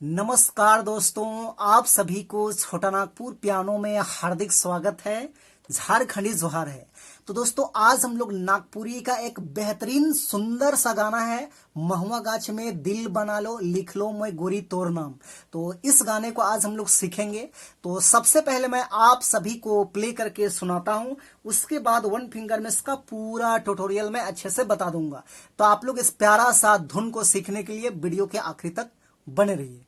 नमस्कार दोस्तों, आप सभी को छोटा नागपुर पियानो में हार्दिक स्वागत है। झारखंडी जोहार है। तो दोस्तों, आज हम लोग नागपुरी का एक बेहतरीन सुंदर सा गाना है, महुआ गाछ में दिल बना लो लिख लो मैं गोरी तोर नाम। तो इस गाने को आज हम लोग सीखेंगे। तो सबसे पहले मैं आप सभी को प्ले करके सुनाता हूं, उसके बाद वन फिंगर में इसका पूरा ट्यूटोरियल मैं अच्छे से बता दूंगा। तो आप लोग इस प्यारा सा धुन को सीखने के लिए वीडियो के आखिरी तक बने रहिए।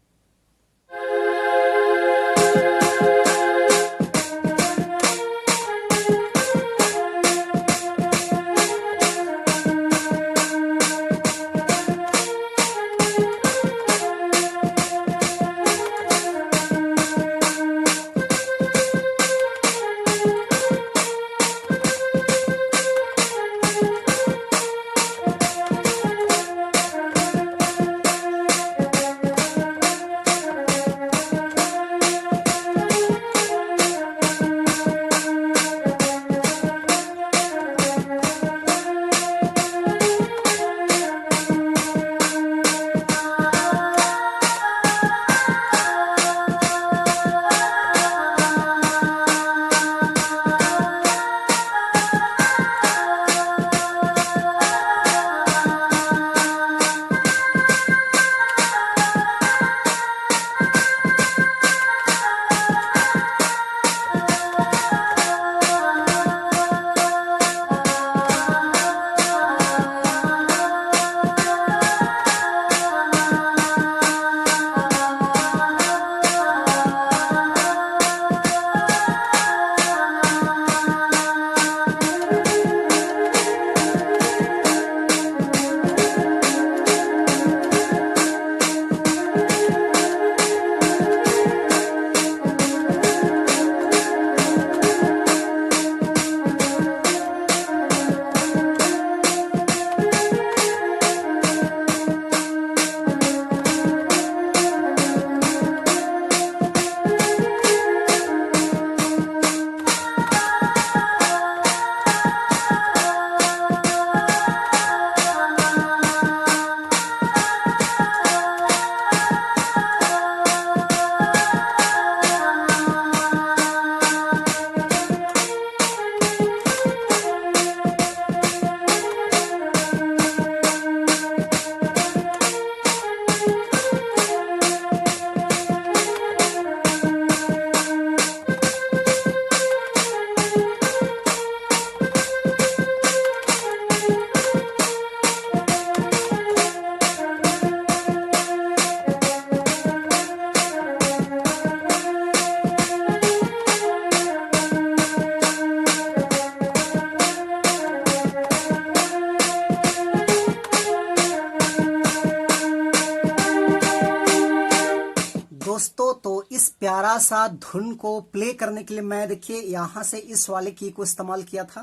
दोस्तों, तो इस प्यारा सा धुन को प्ले करने के लिए मैं देखिए यहां से इस वाले की को इस्तेमाल किया था।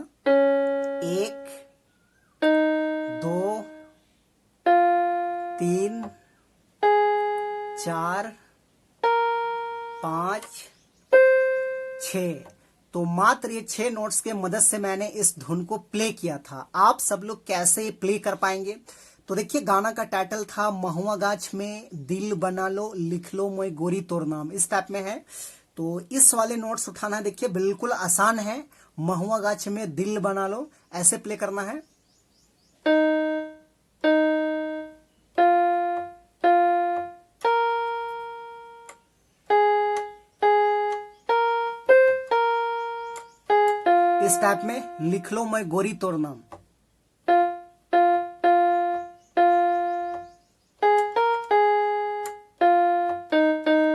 1 2 3 4 5 6। तो मात्र ये 6 नोट्स के मदद से मैंने इस धुन को प्ले किया था। आप सब लोग कैसे प्ले कर पाएंगे? तो देखिए, गाना का टाइटल था महुआ गाछ में दिल बना लो लिख लो मैं गोरी तोर नाम, इस टाइप में है। तो इस वाले नोट्स उठाना देखिए बिल्कुल आसान है। महुआ गाछ में दिल बना लो ऐसे प्ले करना है। इस टाइप में लिख लो मैं गोरी तोर नाम।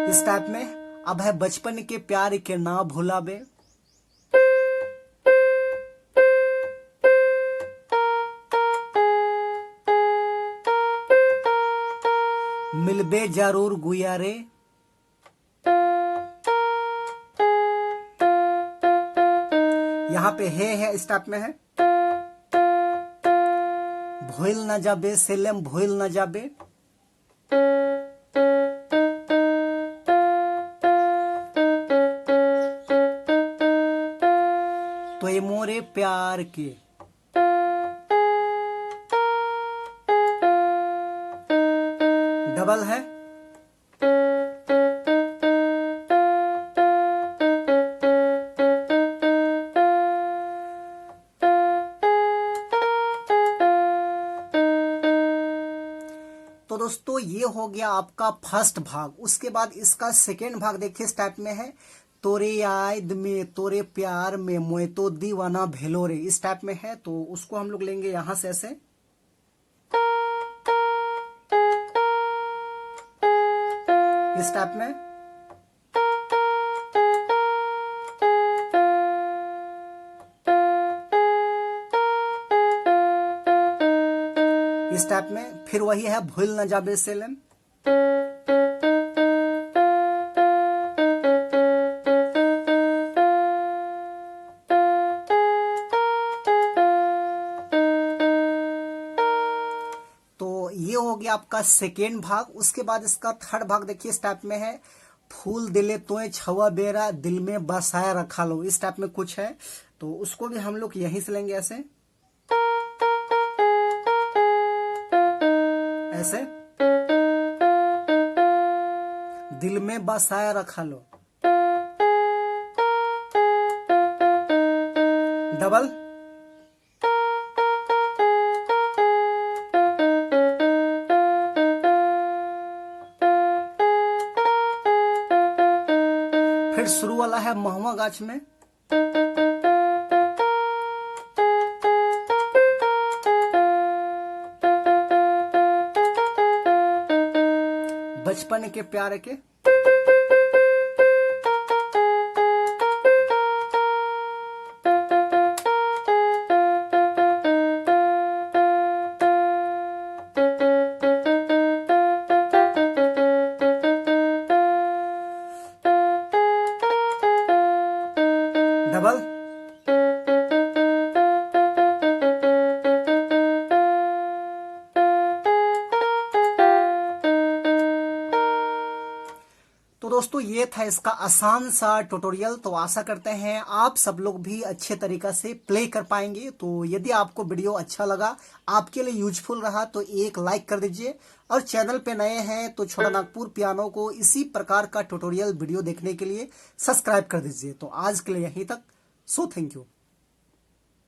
इस टाइप में अब है बचपन के प्यार के ना भुलाबे। मिलबे जरूर गुया रे। यहां पे है इस टाइप में है। भूल न जाबे सेलम भूल न जाबे। तो ये मोरे प्यार के। डबल है। हो गया आपका फर्स्ट भाग। उसके बाद इसका सेकेंड भाग देखिए इस टाइप में है, तोरे याद में तोरे प्यार में मोए तो दीवाना भेलो रे, इस टाइप में है। तो उसको हम लोग लेंगे यहां से ऐसे, इस टाइप में। इस टाइप में फिर वही है भूल न जाबे सेलम, तो ये हो गया आपका सेकेंड भाग। उसके बाद इसका थर्ड भाग देखिए इस टाइप में है, फूल दिले तोए छवा बेरा दिल में बसाया रखा लो, इस टाइप में कुछ है। तो उसको भी हम लोग यहीं से लेंगे ऐसे ऐसे, दिल में बसाया रखा लो, डबल, फिर शुरू वाला है महुआ गाछ में, बचपन के प्यार के, डबल, तो दोस्तों ये था इसका आसान सा ट्यूटोरियल। तो आशा करते हैं आप सब लोग भी अच्छे तरीका से प्ले कर पाएंगे। तो यदि आपको वीडियो अच्छा लगा, आपके लिए यूजफुल रहा, तो एक लाइक कर दीजिए, और चैनल पे नए हैं तो छोटा नागपुर पियानो को इसी प्रकार का ट्यूटोरियल वीडियो देखने के लिए सब्सक्राइब कर दीजिए। तो आज के लिए यहीं तक, सो थैंक यू।